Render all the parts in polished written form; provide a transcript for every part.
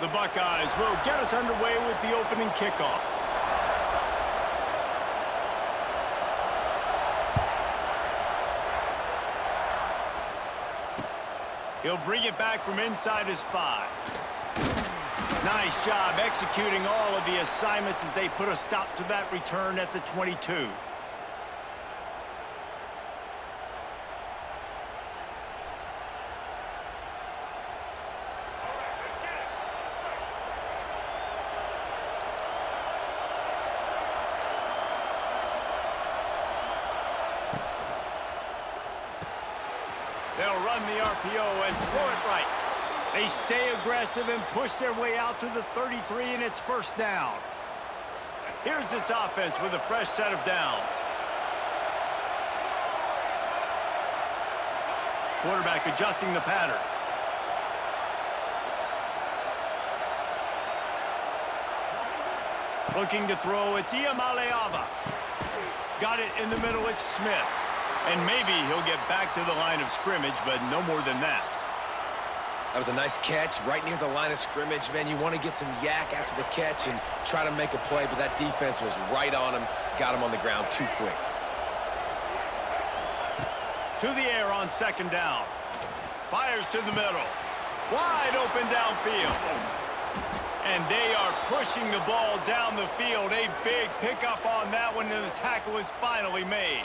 The Buckeyes will get us underway with the opening kickoff. He'll bring it back from inside his 5. Nice job executing all of the assignments as they put a stop to that return at the 22. They'll run the RPO and throw it right. They stay aggressive and push their way out to the 33, and it's first down. Here's this offense with a fresh set of downs. Quarterback adjusting the pattern. Looking to throw, it's Iamaleava. Got it in the middle, it's Smith. And maybe he'll get back to the line of scrimmage, but no more than that. That was a nice catch right near the line of scrimmage. Man, you want to get some yak after the catch and try to make a play, but that defense was right on him, got him on the ground too quick. To the air on second down. Fires to the middle. Wide open downfield. And they are pushing the ball down the field. A big pickup on that one, and the tackle is finally made.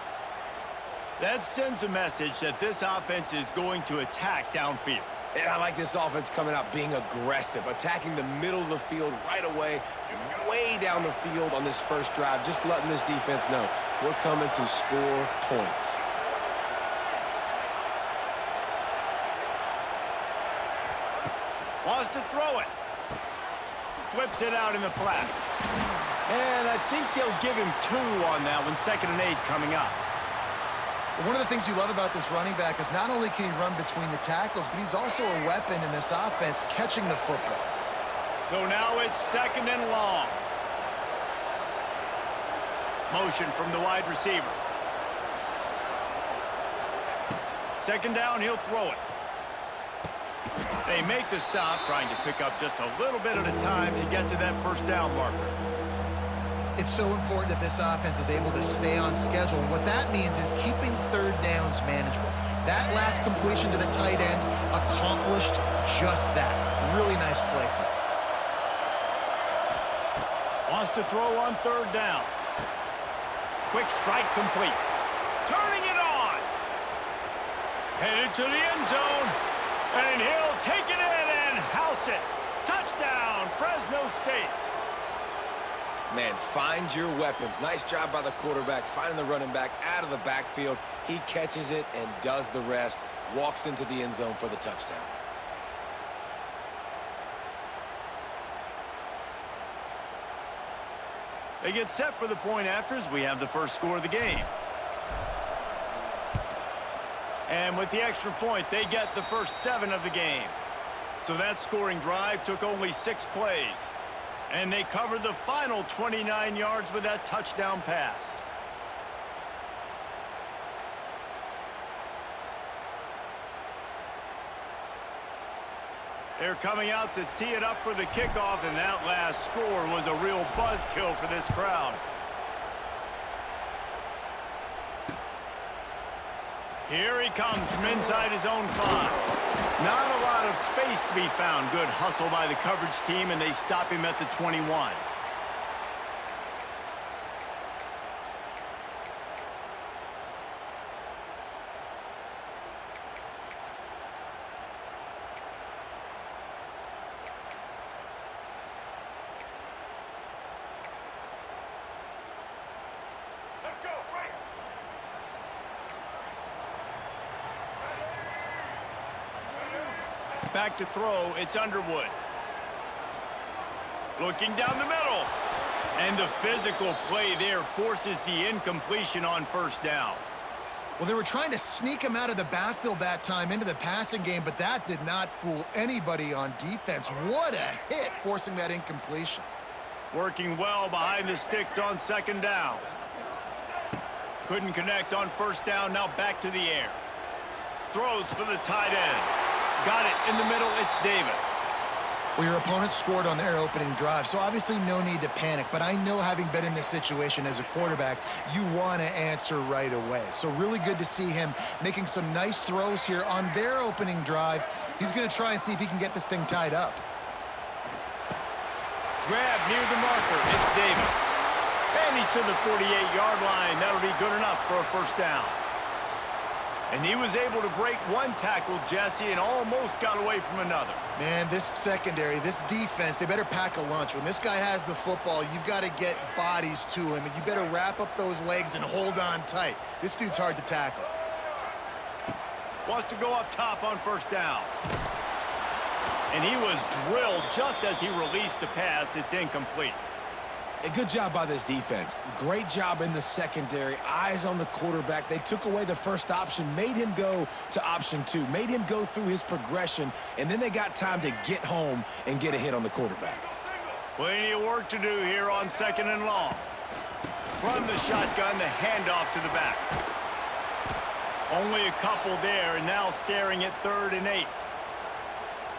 That sends a message that this offense is going to attack downfield. Yeah, I like this offense coming out being aggressive, attacking the middle of the field right away, way down the field on this first drive, just letting this defense know we're coming to score points. Wants to throw it. Flips it out in the flat. And I think they'll give him 2 on that one, 2nd and 8 coming up. One of the things you love about this running back is not only can he run between the tackles, but he's also a weapon in this offense catching the football. So now it's 2nd and long. Motion from the wide receiver. 2nd down, he'll throw it. They make the stop, trying to pick up just a little bit at a time to get to that first down marker. It's so important that this offense is able to stay on schedule. And what that means is keeping third downs manageable. That last completion to the tight end accomplished just that. Really nice play. Wants to throw on 3rd down. Quick strike complete. Turning it on. Headed to the end zone. And he'll take it in and house it. Touchdown, Fresno State. Man, find your weapons. Nice job by the quarterback, finding the running back out of the backfield. He catches it and does the rest. Walks into the end zone for the touchdown. They get set for the point after as we have the first score of the game. And with the extra point, they get the first 7 of the game. So that scoring drive took only 6 plays. And they covered the final 29 yards with that touchdown pass. They're coming out to tee it up for the kickoff, and that last score was a real buzzkill for this crowd. Here he comes from inside his own 5. Not a lot of space to be found. Good hustle by the coverage team, and they stop him at the 21. Back to throw, it's Underwood. Looking down the middle. And the physical play there forces the incompletion on first down. Well, they were trying to sneak him out of the backfield that time into the passing game, but that did not fool anybody on defense. What a hit, forcing that incompletion. Working well behind the sticks on 2nd down. Couldn't connect on first down, now back to the air. Throws for the tight end. Got it in the middle, it's Davis. Well, your opponent scored on their opening drive, so obviously no need to panic. But I know, having been in this situation as a quarterback, you want to answer right away. So really good to see him making some nice throws here on their opening drive. He's going to try and see if he can get this thing tied up. Grab near the marker. It's Davis. And he's to the 48-yard line. That'll be good enough for a first down. And he was able to break one tackle, Jesse, and almost got away from another. Man, this secondary, this defense, they better pack a lunch. When this guy has the football, you've got to get bodies to him, and you better wrap up those legs and hold on tight. This dude's hard to tackle. Wants to go up top on first down. And he was drilled just as he released the pass. It's incomplete. A good job by this defense. Great job in the secondary. Eyes on the quarterback. They took away the first option, made him go to option 2, made him go through his progression, and then they got time to get home and get a hit on the quarterback. Plenty of work to do here on 2nd and long. From the shotgun, the handoff to the back. Only a couple there, and now staring at 3rd and 8.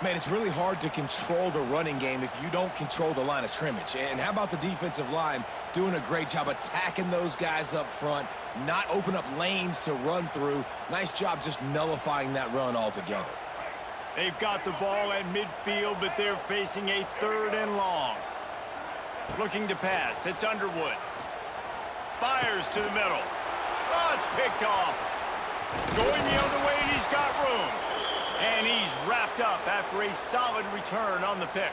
Man, it's really hard to control the running game if you don't control the line of scrimmage. And how about the defensive line doing a great job attacking those guys up front, not open up lanes to run through. Nice job just nullifying that run altogether. They've got the ball at midfield, but they're facing a 3rd and long. Looking to pass. It's Underwood. Fires to the middle. Oh, it's picked off. Going the other way, and he's got room. And he's wrapped up after a solid return on the pick.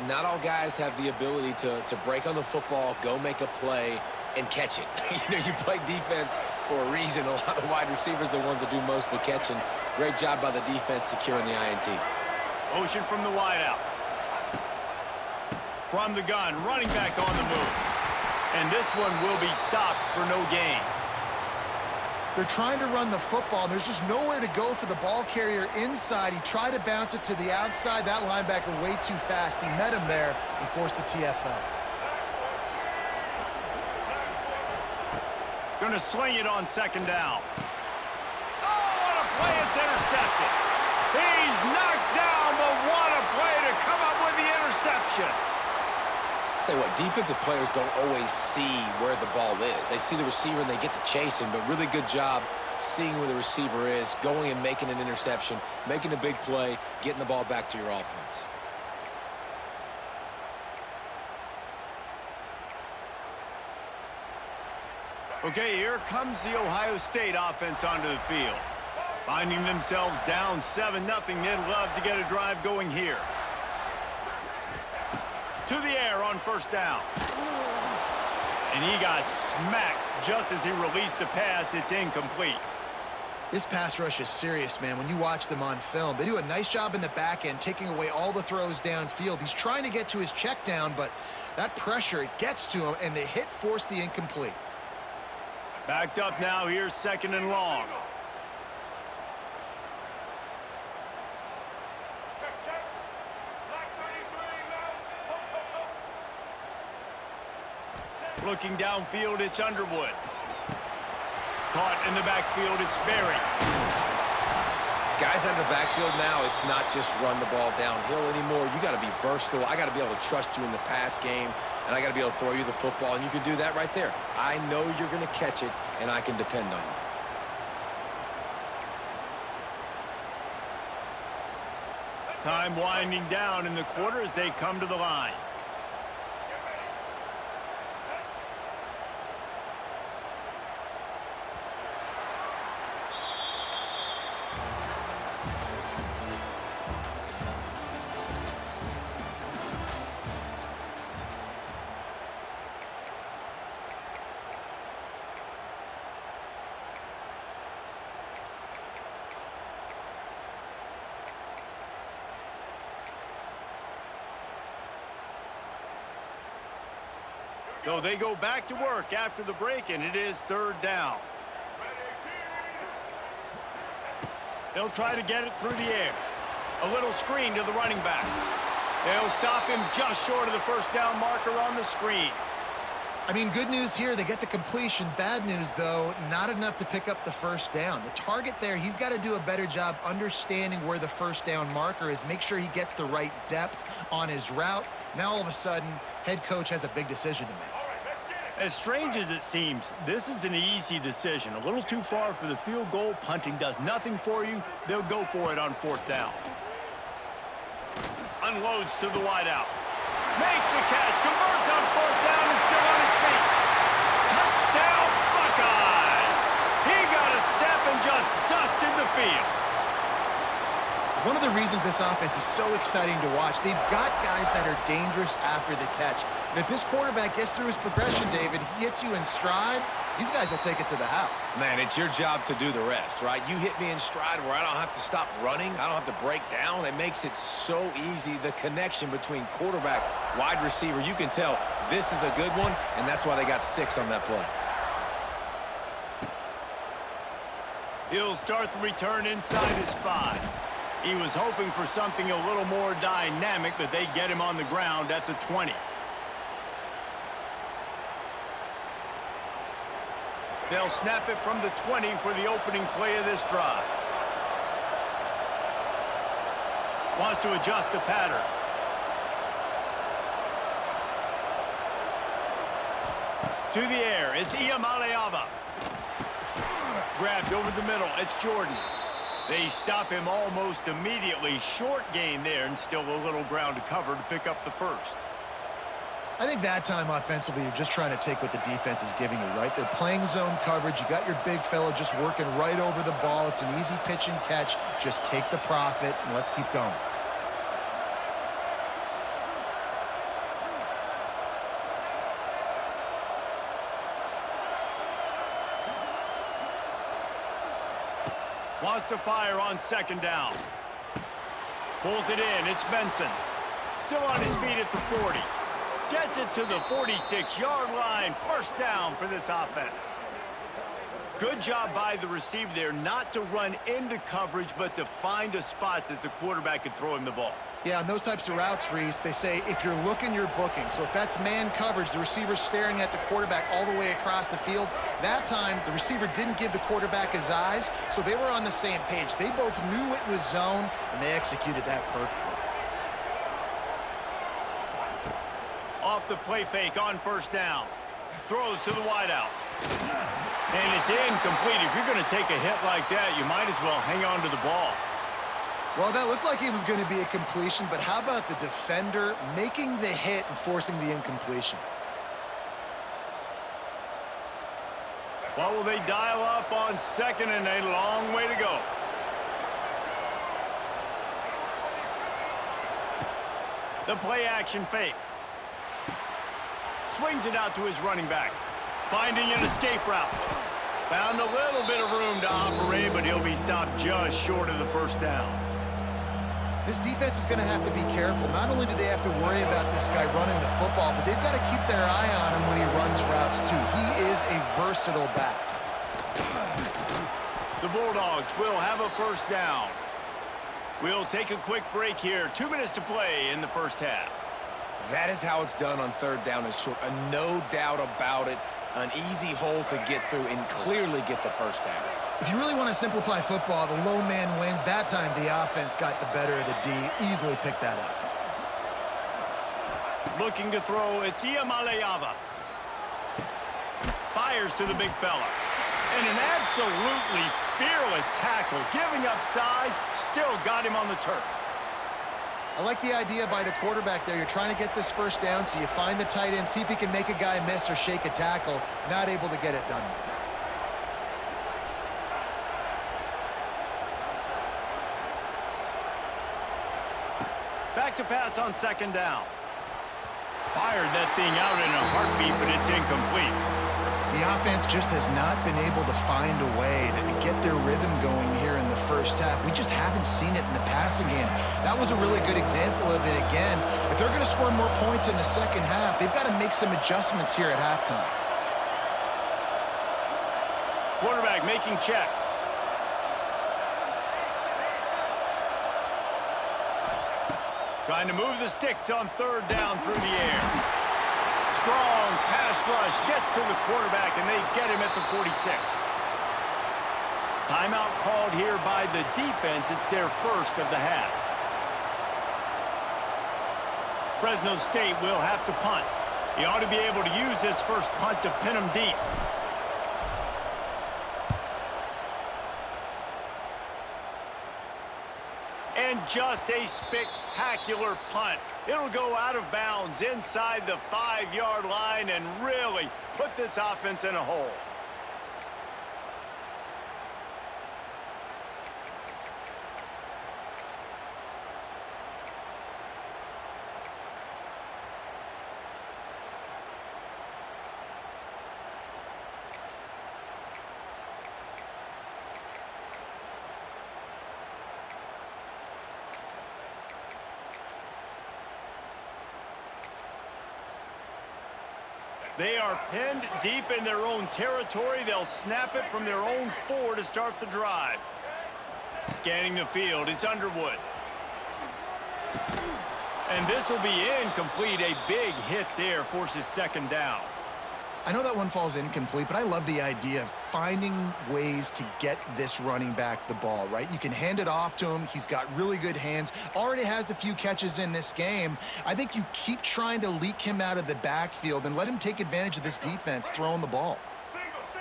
Not all guys have the ability to break on the football, go make a play, and catch it. You play defense for a reason. A lot of the wide receivers are the ones that do most of the catching. Great job by the defense securing the INT. Motion from the wideout. From the gun, running back on the move. And this one will be stopped for no gain. They're trying to run the football, and there's just nowhere to go for the ball carrier inside. He tried to bounce it to the outside. That linebacker way too fast. He met him there and forced the TFL. Going to sling it on 2nd down. Oh, what a play. It's intercepted. He's knocked down, but what a play to come up with the interception. Tell you what, defensive players don't always see where the ball is. They see the receiver and they get to chase him, but really good job seeing where the receiver is, going and making an interception, making a big play, getting the ball back to your offense. Okay, here comes the Ohio State offense onto the field. Finding themselves down 7-0, they'd love to get a drive going here. To the air on first down. And he got smacked just as he released the pass. It's incomplete. This pass rush is serious, man. When you watch them on film, they do a nice job in the back end, taking away all the throws downfield. He's trying to get to his check down, but that pressure, it gets to him, and the hit forced the incomplete. Backed up now, here's 2nd and long. Looking downfield, it's Underwood. Caught in the backfield, it's Berry. Guys out of the backfield now, it's not just run the ball downhill anymore. You got to be versatile. I got to be able to trust you in the pass game, and I got to be able to throw you the football, and you can do that right there. I know you're going to catch it, and I can depend on you. Time winding down in the quarter as they come to the line. So they go back to work after the break, and it is 3rd down. They'll try to get it through the air. A little screen to the running back. They'll stop him just short of the first down marker on the screen. I mean, good news here, they get the completion. Bad news, though, not enough to pick up the first down. The target there, he's got to do a better job understanding where the first down marker is, make sure he gets the right depth on his route. Now, all of a sudden, head coach has a big decision to make. As strange as it seems, this is an easy decision. A little too far for the field goal. Punting does nothing for you. They'll go for it on fourth down. Unloads to the wideout. Makes the catch. Converts on fourth down. Is still on his feet. Touchdown, Buckeyes! He got a step and just dusted the field. One of the reasons this offense is so exciting to watch, they've got guys that are dangerous after the catch. And if this quarterback gets through his progression, David, he hits you in stride, these guys will take it to the house. Man, it's your job to do the rest, right? You hit me in stride where I don't have to stop running. I don't have to break down. It makes it so easy, the connection between quarterback, wide receiver. You can tell this is a good one, and that's why they got 6 on that play. He'll start the return inside his 5. He was hoping for something a little more dynamic, but they get him on the ground at the 20. They'll snap it from the 20 for the opening play of this drive. Wants to adjust the pattern. To the air, it's Iamaleava. Grabbed over the middle, it's Jordan. They stop him almost immediately. Short gain there, and still a little ground to cover to pick up the first. I think that time offensively, you're just trying to take what the defense is giving you, right? They're playing zone coverage. You got your big fella just working right over the ball. It's an easy pitch and catch. Just take the profit, and let's keep going. Wants to fire on second down. Pulls it in. It's Benson. Still on his feet at the 40. Gets it to the 46-yard line. First down for this offense. Good job by the receiver there not to run into coverage, but to find a spot that the quarterback could throw him the ball. Yeah, on those types of routes, Reese, they say if you're looking, you're booking. So if that's man coverage, the receiver's staring at the quarterback all the way across the field. That time, the receiver didn't give the quarterback his eyes, so they were on the same page. They both knew it was zone, and they executed that perfectly. Off the play fake on first down. Throws to the wideout. And it's incomplete. If you're going to take a hit like that, you might as well hang on to the ball. Well, that looked like it was going to be a completion, but how about the defender making the hit and forcing the incompletion? What will they dial up on second, and a long way to go? The play action fake. Swings it out to his running back. Finding an escape route. Found a little bit of room to operate, but he'll be stopped just short of the first down. This defense is going to have to be careful. Not only do they have to worry about this guy running the football, but they've got to keep their eye on him when he runs routes, too. He is a versatile back. The Bulldogs will have a first down. We'll take a quick break here. 2 minutes to play in the first half. That is how it's done on third down and short. No doubt about it. An easy hole to get through and clearly get the first down. If you really want to simplify football, the low man wins. That time, the offense got the better of the D. Easily picked that up. Looking to throw, it's Iamaleava. Fires to the big fella. And an absolutely fearless tackle. Giving up size, still got him on the turf. I like the idea by the quarterback there. You're trying to get this first down, so you find the tight end, see if he can make a guy miss or shake a tackle. Not able to get it done. Back to pass on second down. Fired that thing out in a heartbeat, but it's incomplete. The offense just has not been able to find a way to get their rhythm going here in the first half. We just haven't seen it in the passing game. That was a really good example of it again. If they're going to score more points in the second half, they've got to make some adjustments here at halftime. Quarterback making checks. Trying to move the sticks on third down through the air. strong pass rush gets to the quarterback, and they get him at the 46. Timeout called here by the defense. It's their first of the half. Fresno State will have to punt. He ought to be able to use this first punt to pin him deep. And just a spectacular punt. It'll go out of bounds inside the 5-yard line and really put this offense in a hole. They are pinned deep in their own territory. They'll snap it from their own 4 to start the drive. Scanning the field, it's Underwood. And this will be incomplete. A big hit there forces second down. I know that one falls incomplete, but I love the idea of finding ways to get this running back the ball, right? You can hand it off to him. He's got really good hands. Already has a few catches in this game. I think you keep trying to leak him out of the backfield and let him take advantage of this defense throwing the ball.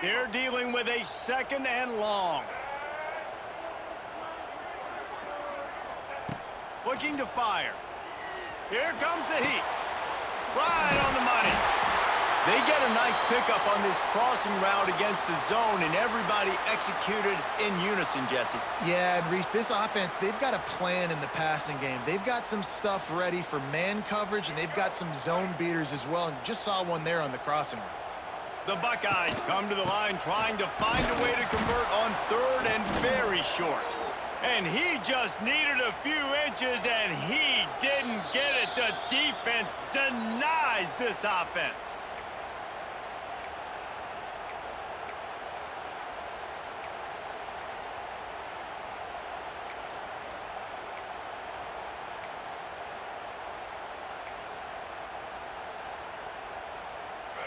They're dealing with a second and long. Looking to fire. Here comes the heat. Right on the money. They get a nice pickup on this crossing route against the zone, and everybody executed in unison, Jesse. Yeah, and Reese, this offense, they've got a plan in the passing game. They've got some stuff ready for man coverage, and they've got some zone beaters as well, and just saw one there on the crossing route. The Buckeyes come to the line trying to find a way to convert on third and very short. And he just needed a few inches, and he didn't get it. The defense denies this offense.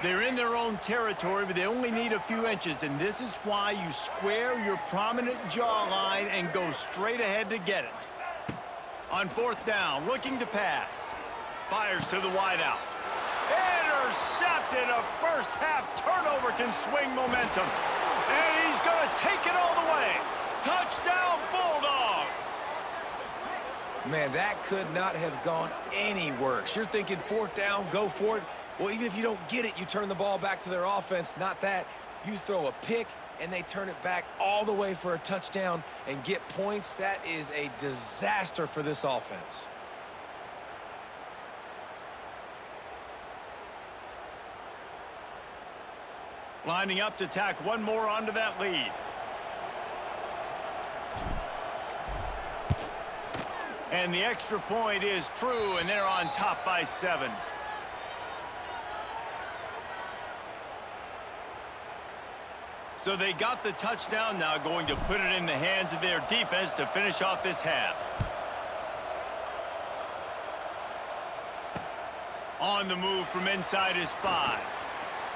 They're in their own territory, but they only need a few inches, and this is why you square your prominent jawline and go straight ahead to get it. On fourth down, looking to pass. Fires to the wideout. Intercepted. A first-half turnover can swing momentum. And he's going to take it all the way. Touchdown, Bulldogs! Man, that could not have gone any worse. You're thinking fourth down, go for it. Well, even if you don't get it, you turn the ball back to their offense. Not that. You throw a pick, and they turn it back all the way for a touchdown and get points. That is a disaster for this offense. Lining up to tack one more onto that lead. And the extra point is true, and they're on top by 7. So they got the touchdown, now going to put it in the hands of their defense to finish off this half. On the move from inside his 5.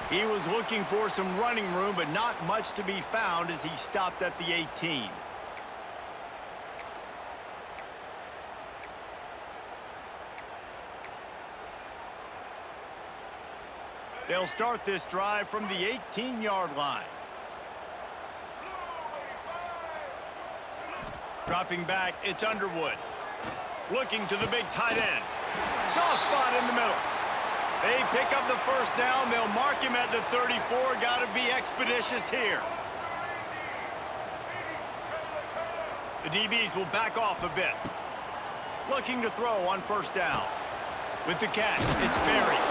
He was looking for some running room, but not much to be found as he stopped at the 18. They'll start this drive from the 18-yard line. Dropping back, it's Underwood. Looking to the big tight end. Soft spot in the middle. They pick up the first down. They'll mark him at the 34. Got to be expeditious here. The DBs will back off a bit. Looking to throw on first down. With the catch, it's Berry.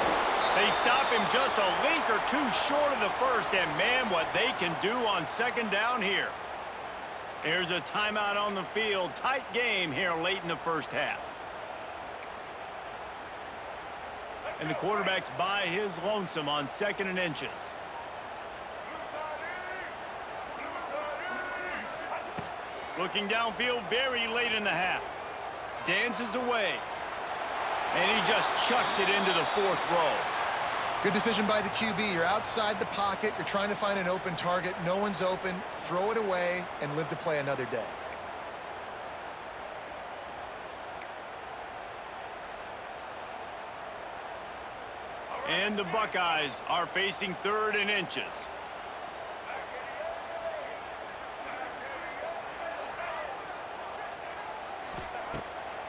They stop him just a link or two short of the first, and man, what they can do on second down here. There's a timeout on the field. Tight game here late in the first half. And the quarterback's by his lonesome on second and inches. Looking downfield very late in the half. Dances away. And he just chucks it into the 4th row. Good decision by the QB. You're outside the pocket. You're trying to find an open target. No one's open. Throw it away and live to play another day. And the Buckeyes are facing 3rd and inches.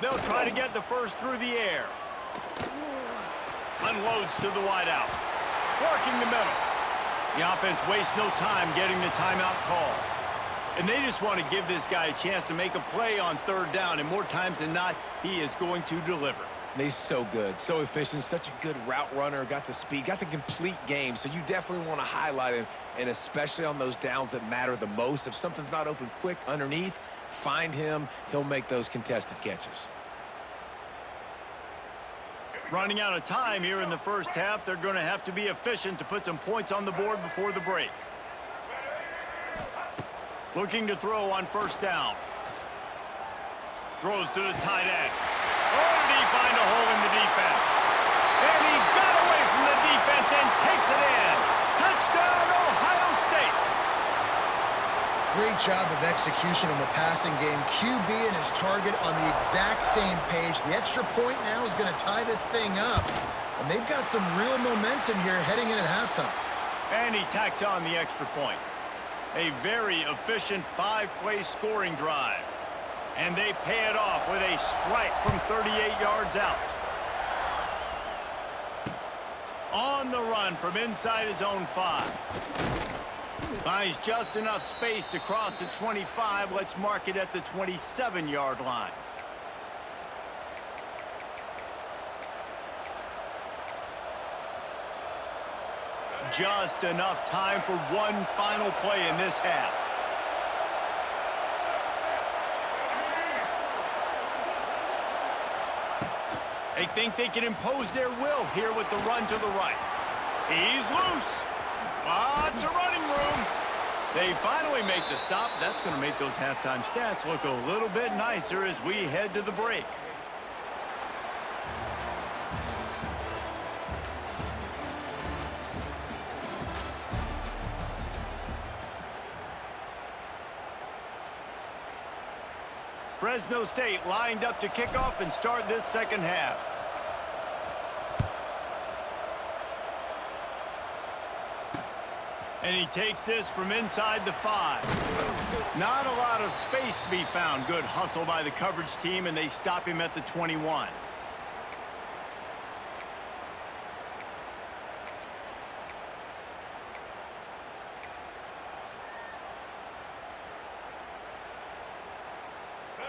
They'll try to get the first through the air. Unloads to the wideout. Working the middle. The offense wastes no time getting the timeout call. And they just want to give this guy a chance to make a play on 3rd down, and more times than not, he is going to deliver. He's so good, so efficient, such a good route runner, got the speed, got the complete game, so you definitely want to highlight him, and especially on those downs that matter the most. If something's not open quick underneath, find him. He'll make those contested catches. Running out of time here in the first half, they're going to have to be efficient to put some points on the board before the break. Looking to throw on 1st down. Throws to the tight end. Oh, did he find a hole in the defense? And he got away from the defense and takes it in. Touchdown, Ohio State. Great job of execution in the passing game. QB and his target on the exact same page. The extra point now is going to tie this thing up. And they've got some real momentum here heading in at halftime. And he tacks on the extra point. A very efficient 5-play scoring drive. And they pay it off with a strike from 38 yards out. On the run from inside his own 5. Finds just enough space to cross the 25. Let's mark it at the 27-yard line. Just enough time for one final play in this half. They think they can impose their will here with the run to the right. He's loose. Lots of running room. They finally make the stop. That's going to make those halftime stats look a little bit nicer as we head to the break. Fresno State lined up to kick off and start this second half. And he takes this from inside the 5. Not a lot of space to be found. Good hustle by the coverage team, and they stop him at the 21.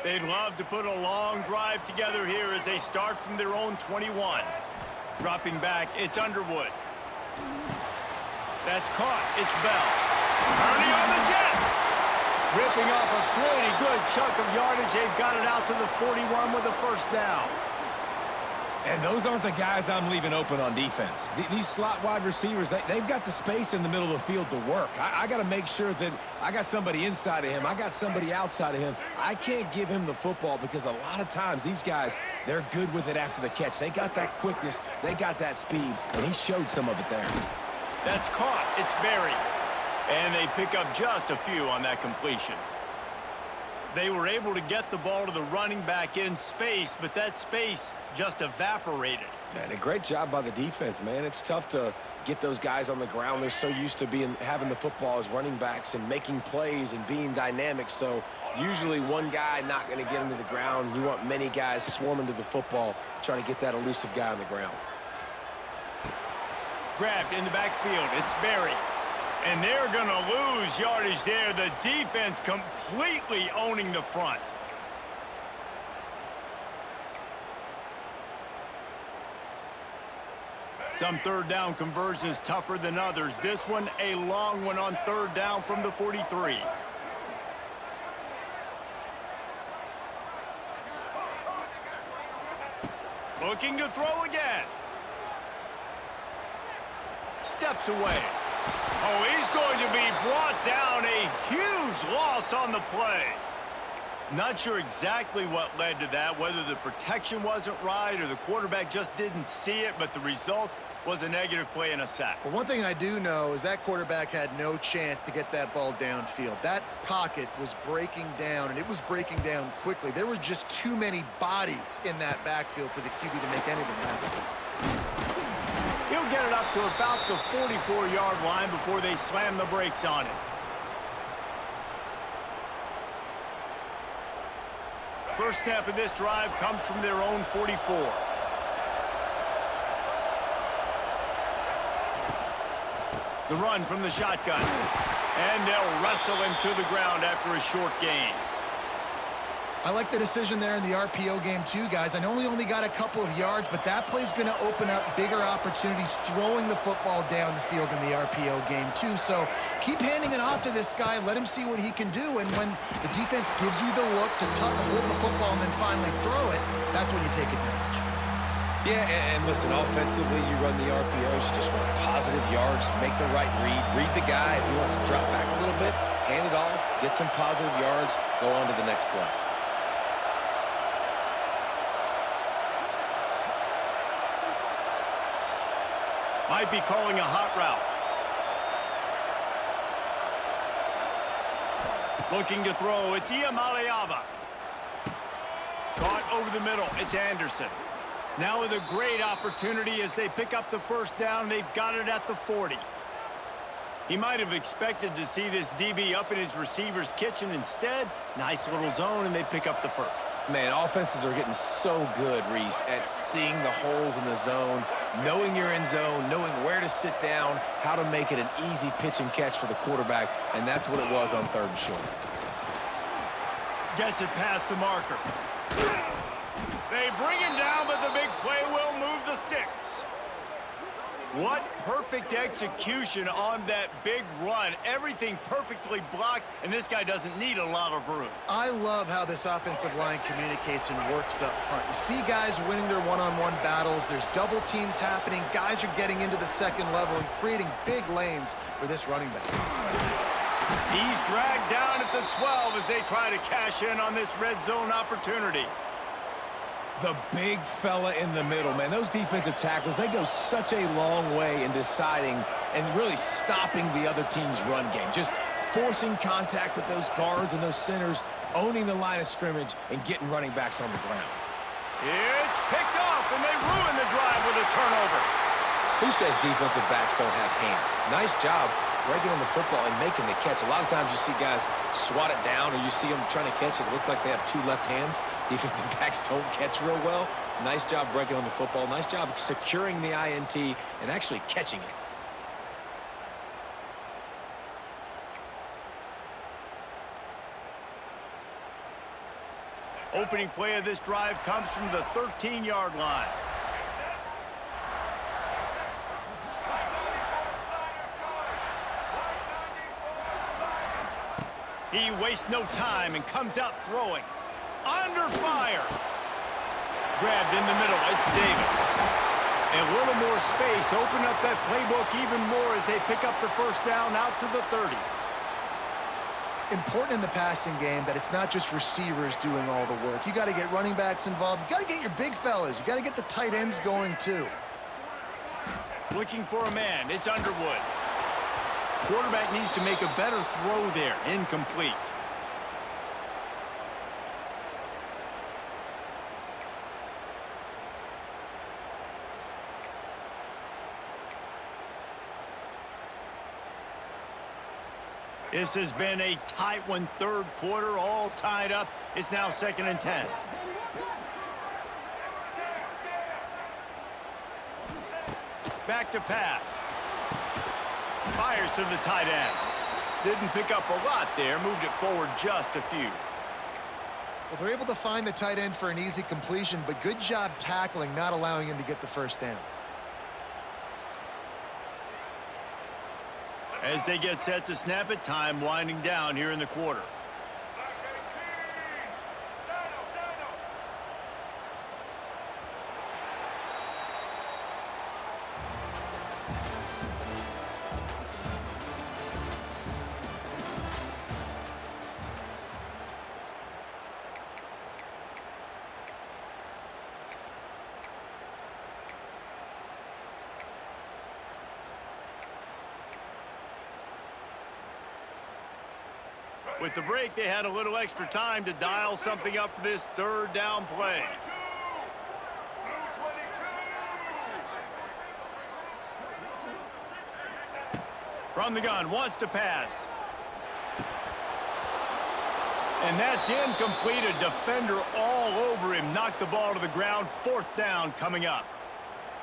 They'd love to put a long drive together here as they start from their own 21. Dropping back, it's Underwood. That's caught. It's Bell. Early on the Jets. Ripping off a pretty good chunk of yardage. They've got it out to the 41 with a 1st down. And those aren't the guys I'm leaving open on defense. These slot wide receivers, they've got the space in the middle of the field to work. I got to make sure that I got somebody inside of him. I got somebody outside of him. I can't give him the football because a lot of times these guys, they're good with it after the catch. They got that quickness. They got that speed, and he showed some of it there. That's caught. It's Berry. And they pick up just a few on that completion. They were able to get the ball to the running back in space, but that space just evaporated. And a great job by the defense, man. It's tough to get those guys on the ground. They're so used to having the football as running backs and making plays and being dynamic. So usually one guy not going to get him to the ground. You want many guys swarming to the football, trying to get that elusive guy on the ground. Grabbed in the backfield. It's Berry. And they're going to lose yardage there. The defense completely owning the front. Some 3rd down conversions tougher than others. This one, a long one on 3rd down from the 43. Looking to throw again. Steps away. Oh, he's going to be brought down. A huge loss on the play. Not sure exactly what led to that, whether the protection wasn't right or the quarterback just didn't see it, but the result was a negative play and a sack. Well, one thing I do know is that quarterback had no chance to get that ball downfield. That pocket was breaking down, and it was breaking down quickly. There were just too many bodies in that backfield for the QB to make anything happen. He'll get it up to about the 44-yard line before they slam the brakes on it. First snap of this drive comes from their own 44. The run from the shotgun. And they'll wrestle him to the ground after a short gain. I like the decision there in the RPO game too, guys. I know he only got a couple of yards, but that play's going to open up bigger opportunities throwing the football down the field in the RPO game too. So keep handing it off to this guy. Let him see what he can do. And when the defense gives you the look to hold the football and then finally throw it, that's when you take advantage. Yeah, and listen, offensively, you run the RPOs. You just want positive yards, make the right read the guy. If he wants to drop back a little bit, hand it off, get some positive yards, go on to the next play. Might be calling a hot route. Looking to throw, it's Iamaleava. Caught over the middle, it's Anderson. Now with a great opportunity as they pick up the first down. They've got it at the 40. He might have expected to see this DB up in his receiver's kitchen. Instead, nice little zone, and they pick up the first. Man, offenses are getting so good, Reese, at seeing the holes in the zone, knowing you're in zone, knowing where to sit down, how to make it an easy pitch and catch for the quarterback, and that's what it was on 3rd and short. Gets it past the marker. They bring him down, but the big play will move the sticks. What perfect execution on that big run. Everything perfectly blocked, and this guy doesn't need a lot of room. I love how this offensive line communicates and works up front. You see guys winning their one-on-one battles. There's double teams happening. Guys are getting into the second level and creating big lanes for this running back. He's dragged down at the 12 as they try to cash in on this red zone opportunity. The big fella in the middle, man. Those defensive tackles, they go such a long way in deciding and really stopping the other team's run game. Just forcing contact with those guards and those centers, owning the line of scrimmage, and getting running backs on the ground. It's picked off, and they ruin the drive with a turnover. Who says defensive backs don't have hands? Nice job breaking on the football and making the catch. A lot of times you see guys swat it down, or you see them trying to catch it. It looks like they have 2 left hands. Defensive backs don't catch real well. Nice job breaking on the football. Nice job securing the INT and actually catching it. Opening play of this drive comes from the 13-yard line. He wastes no time and comes out throwing. Under fire. Grabbed in the middle. It's Davis. And a little more space. Open up that playbook even more as they pick up the first down out to the 30. Important in the passing game that it's not just receivers doing all the work. You got to get running backs involved. You got to get your big fellas. You got to get the tight ends going too. Looking for a man. It's Underwood. Quarterback needs to make a better throw there. Incomplete. This has been a tight one. 3rd quarter, all tied up. It's now 2nd and 10. Back to pass. Fires to the tight end. Didn't pick up a lot there. Moved it forward just a few. Well, they're able to find the tight end for an easy completion, but good job tackling, not allowing him to get the first down. As they get set to snap it, time winding down here in the quarter. With the break, they had a little extra time to dial something up for this third down play. From the gun, wants to pass. And that's incomplete. A defender all over him. Knocked the ball to the ground. Fourth down coming up.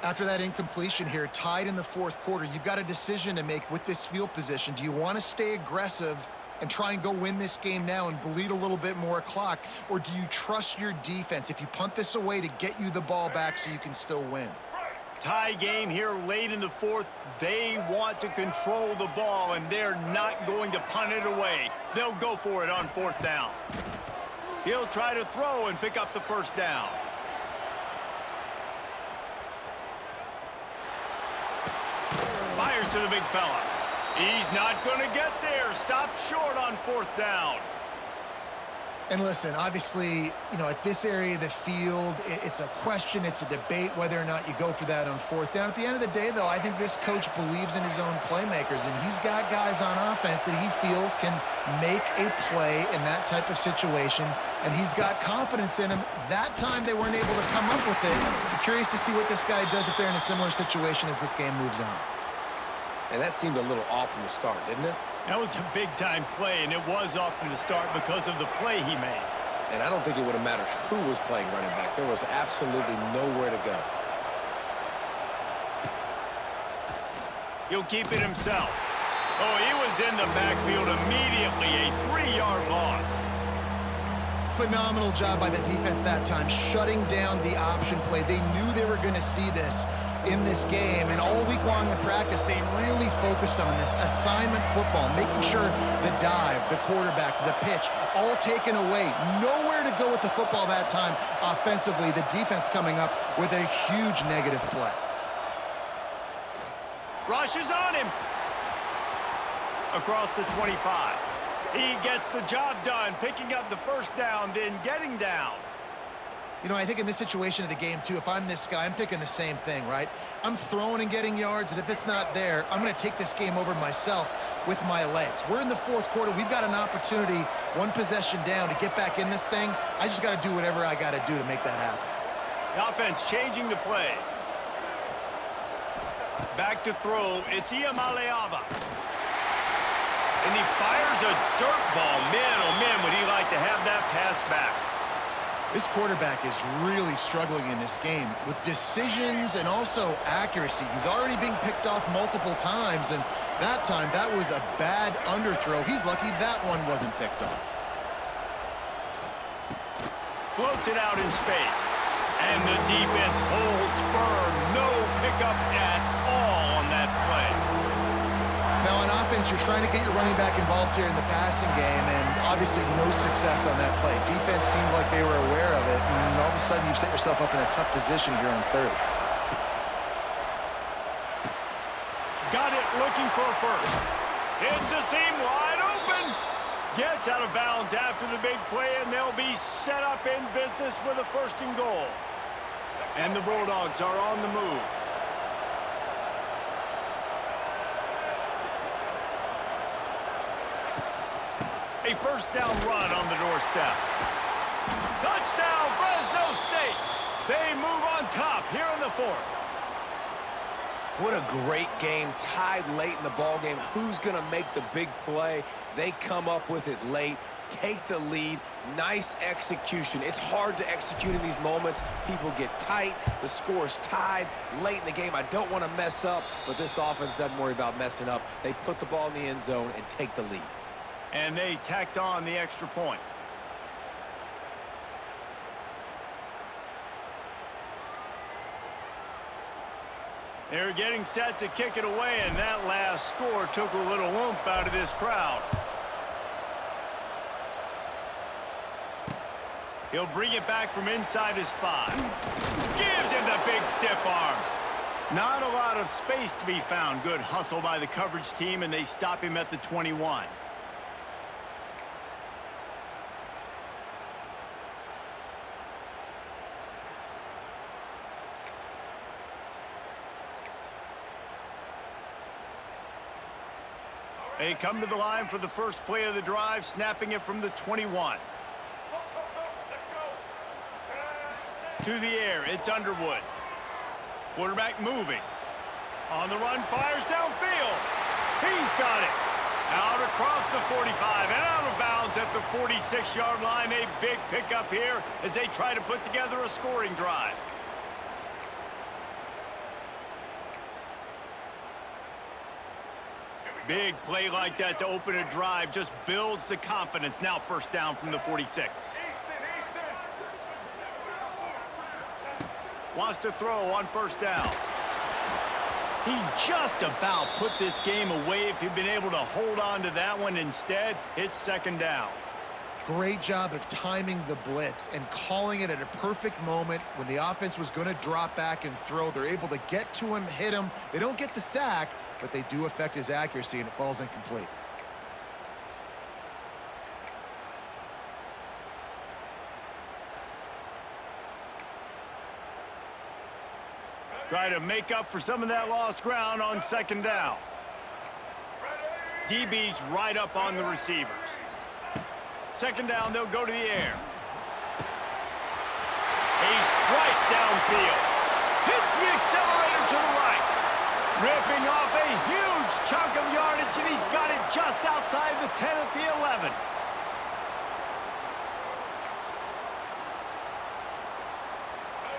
After that incompletion here, tied in the fourth quarter, you've got a decision to make with this field position. Do you want to stay aggressive and try and go win this game now and bleed a little bit more clock? Or do you trust your defense if you punt this away to get you the ball back so you can still win? Tie game here late in the fourth. They want to control the ball, and they're not going to punt it away. They'll go for it on fourth down. He'll try to throw and pick up the first down. Fires to the big fella. He's not going to get there. Stopped short on fourth down. And listen, obviously, you know, at this area of the field, it's a question, it's a debate whether or not you go for that on fourth down. At the end of the day, though, I think this coach believes in his own playmakers, and he's got guys on offense that he feels can make a play in that type of situation, and he's got confidence in him. That time they weren't able to come up with it. I'm curious to see what this guy does if they're in a similar situation as this game moves on. And that seemed a little off from the start, didn't it? That was a big-time play, and it was off from the start because of the play he made. And I don't think it would have mattered who was playing running back. There was absolutely nowhere to go. He'll keep it himself. Oh, he was in the backfield immediately. A 3-yard loss. Phenomenal job by the defense that time, shutting down the option play. They knew they were going to see this in this game, and all week long in practice, they really focused on this assignment football, making sure the dive, the quarterback, the pitch, all taken away. Nowhere to go with the football that time offensively. The defense coming up with a huge negative play. Rushes on him. Across the 25. He gets the job done, picking up the first down, then getting down. You know, I think in this situation of the game, too, if I'm this guy, I'm thinking the same thing, right? I'm throwing and getting yards, and if it's not there, I'm going to take this game over myself with my legs. We're in the fourth quarter. We've got an opportunity, one possession down, to get back in this thing. I just got to do whatever I got to do to make that happen. The offense changing the play. Back to throw. It's Iamaleava. And he fires a dirt ball. Man, oh man, would he like to have that pass back. This quarterback is really struggling in this game with decisions and also accuracy. He's already being picked off multiple times, and that time, that was a bad underthrow. He's lucky that one wasn't picked off. Floats it out in space. And the defense holds firm. No pickup at all on that play. Now, on offense, you're trying to get your running back involved here in the passing game, and obviously no success on that play. Defense seemed like they were aware of it, and all of a sudden you've set yourself up in a tough position here on third. Got it, looking for a first. It's a seam wide open. Gets out of bounds after the big play, and they'll be set up in business with a first and goal. And the Bulldogs are on the move. A first down run on the doorstep. Touchdown, Fresno State. They move on top here in the fourth. What a great game, tied late in the ball game. Who's going to make the big play? They come up with it late, take the lead. Nice execution. It's hard to execute in these moments. People get tight. The score's tied late in the game. I don't want to mess up, but this offense doesn't worry about messing up. They put the ball in the end zone and take the lead. And they tacked on the extra point. They're getting set to kick it away, and that last score took a little oomph out of this crowd. He'll bring it back from inside his 5. Gives him the big stiff arm. Not a lot of space to be found. Good hustle by the coverage team, and they stop him at the 21. They come to the line for the first play of the drive, snapping it from the 21. To the air, it's Underwood. Quarterback moving. On the run, fires downfield. He's got it. Out across the 45 and out of bounds at the 46-yard line. A big pickup here as they try to put together a scoring drive. Big play like that to open a drive just builds the confidence. Now first down from the 46. Wants to throw on first down. He just about put this game away if he'd been able to hold on to that one. Instead, it's second down. Great job of timing the blitz and calling it at a perfect moment when the offense was going to drop back and throw. They're able to get to him, hit him. They don't get the sack, but they do affect his accuracy, and it falls incomplete. Try to make up for some of that lost ground on second down. DB's right up on the receivers. Second down, they'll go to the air. A strike downfield. Hits the accelerator to the right. Ripping off a huge chunk of yardage, and he's got it just outside the 10 at the 11.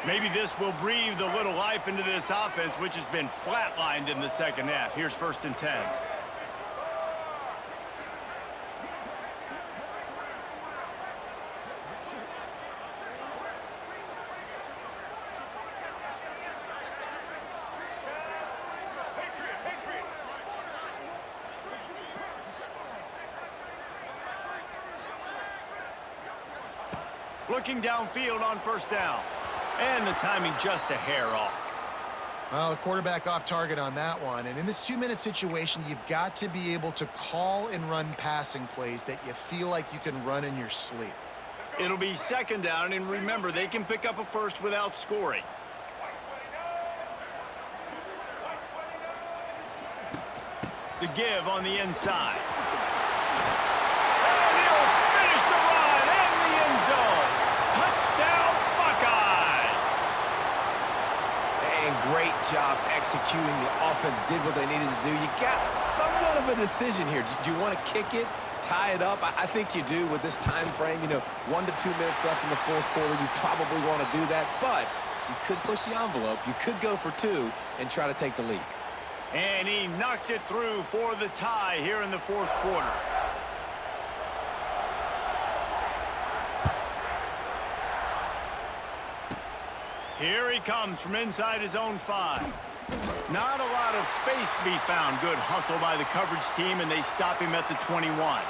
Maybe this will breathe a little life into this offense, which has been flatlined in the second half. Here's first and 10. Looking downfield on first down. And the timing just a hair off. Well, the quarterback off target on that one. And in this 2-minute situation, you've got to be able to call and run passing plays that you feel like you can run in your sleep. It'll be second down, and remember, they can pick up a first without scoring. The give on the inside. And he'll finish the run in the end zone. Touchdown, Buckeyes! And great job executing. The offense did what they needed to do. You got somewhat of a decision here. Do you want to kick it, tie it up? I think you do with this time frame. You know, 1 to 2 minutes left in the fourth quarter. You probably want to do that, but you could push the envelope. You could go for 2 and try to take the lead. And he knocks it through for the tie here in the fourth quarter. Here he comes from inside his own 5. Not a lot of space to be found. Good hustle by the coverage team, and they stop him at the 21.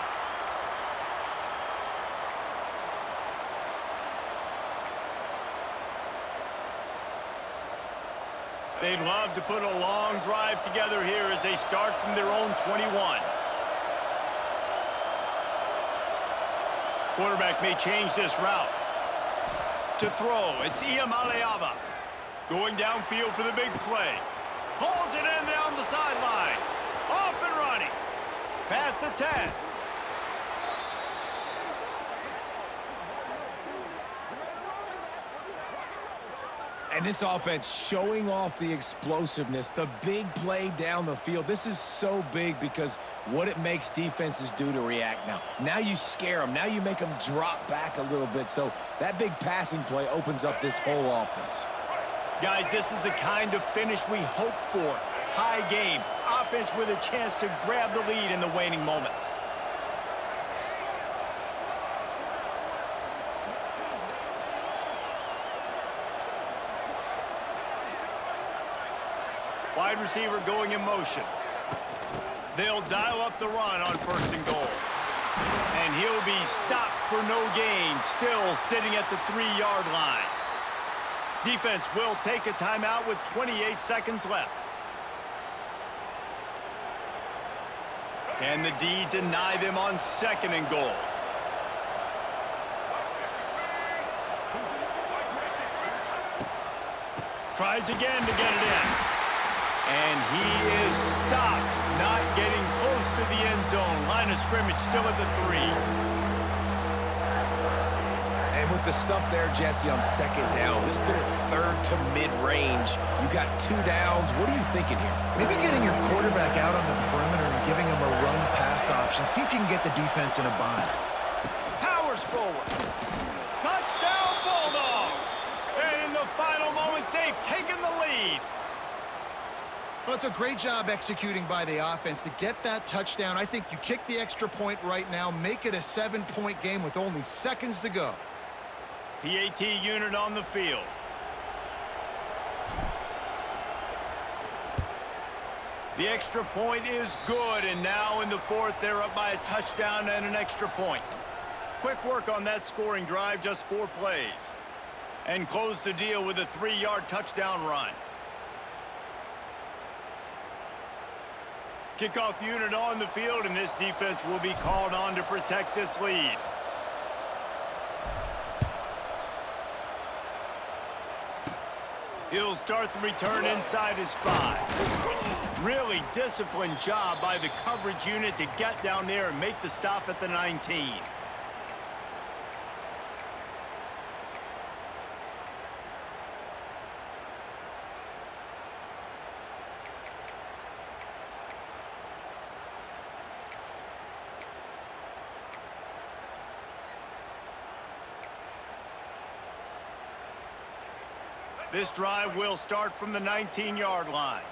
They'd love to put a long drive together here as they start from their own 21. Quarterback may change this route. To throw, it's Iamaleava. Going downfield for the big play. Pulls it in down the sideline. Off and running. Past the 10. And this offense showing off the explosiveness, the big play down the field. This is so big because what it makes defenses do to react now. Now you scare them. Now you make them drop back a little bit. So that big passing play opens up this whole offense. Guys, this is the kind of finish we hope for. Tie game. Offense with a chance to grab the lead in the waning moments. Wide receiver going in motion. They'll dial up the run on first and goal. And he'll be stopped for no gain, still sitting at the 3-yard line. Defense will take a timeout with 28 seconds left. Can the D deny them on second and goal? Tries again to get it in. And he is stopped, not getting close to the end zone. Line of scrimmage still at the 3. And with the stuff there, Jesse, on second down, this is their third to mid-range. You got 2 downs. What are you thinking here? Maybe getting your quarterback out on the perimeter and giving him a run-pass option. See if you can get the defense in a bind. Powers forward. Touchdown, Bulldogs! And in the final moments, they've taken the lead. Well, it's a great job executing by the offense to get that touchdown. I think you kick the extra point right now, make it a 7-point game with only seconds to go. PAT unit on the field. The extra point is good, and now in the 4th, they're up by a touchdown and an extra point. Quick work on that scoring drive, just 4 plays. And close the deal with a 3-yard touchdown run. Kickoff unit on the field, and this defense will be called on to protect this lead. He'll start the return inside his 5. Really disciplined job by the coverage unit to get down there and make the stop at the 19. This drive will start from the 19-yard line.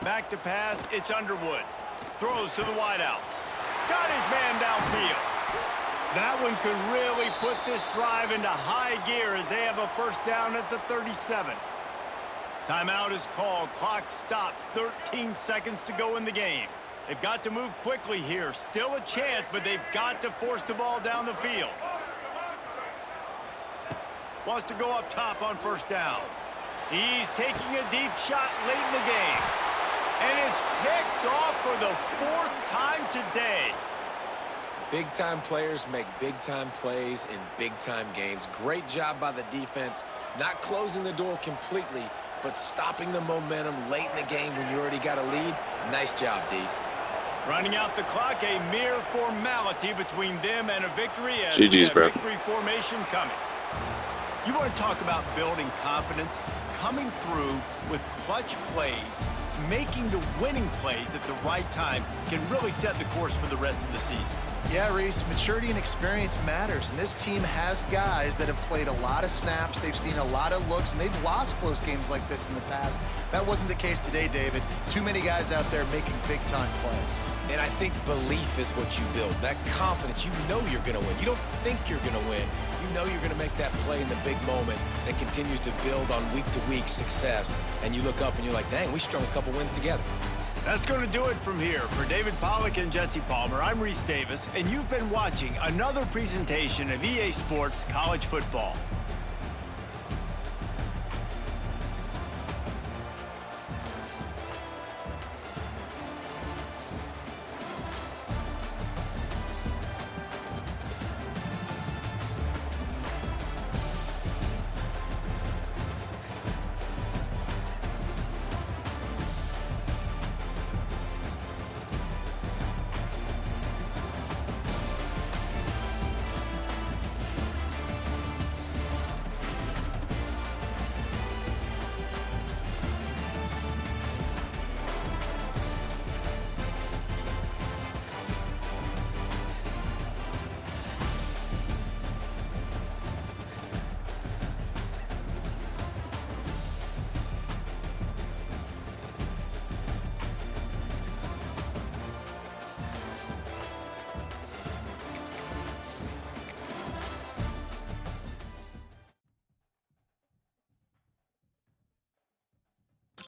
Back to pass, it's Underwood. Throws to the wideout. Got his man downfield. That one could really put this drive into high gear as they have a first down at the 37. Timeout is called. Clock stops. 13 seconds to go in the game. They've got to move quickly here. Still a chance, but they've got to force the ball down the field. Wants to go up top on first down. He's taking a deep shot late in the game. And it's picked off for the 4th time today. Big-time players make big-time plays in big-time games. Great job by the defense, not closing the door completely, but stopping the momentum late in the game when you already got a lead. Nice job, D. Running out the clock, a mere formality between them and a victory as GG's, bro. Victory formation coming. You want to talk about building confidence? Coming through with clutch plays, making the winning plays at the right time can really set the course for the rest of the season. Yeah, Reese, maturity and experience matters, and this team has guys that have played a lot of snaps, they've seen a lot of looks, and they've lost close games like this in the past. That wasn't the case today, David. Too many guys out there making big-time plays. And I think belief is what you build. That confidence, you know you're going to win. You don't think you're going to win. You know you're going to make that play in the big moment that continues to build on week-to-week success. And you look up and you're like, dang, we strung a couple wins together. That's going to do it from here. For David Pollack and Jesse Palmer, I'm Reese Davis, and you've been watching another presentation of EA Sports College Football.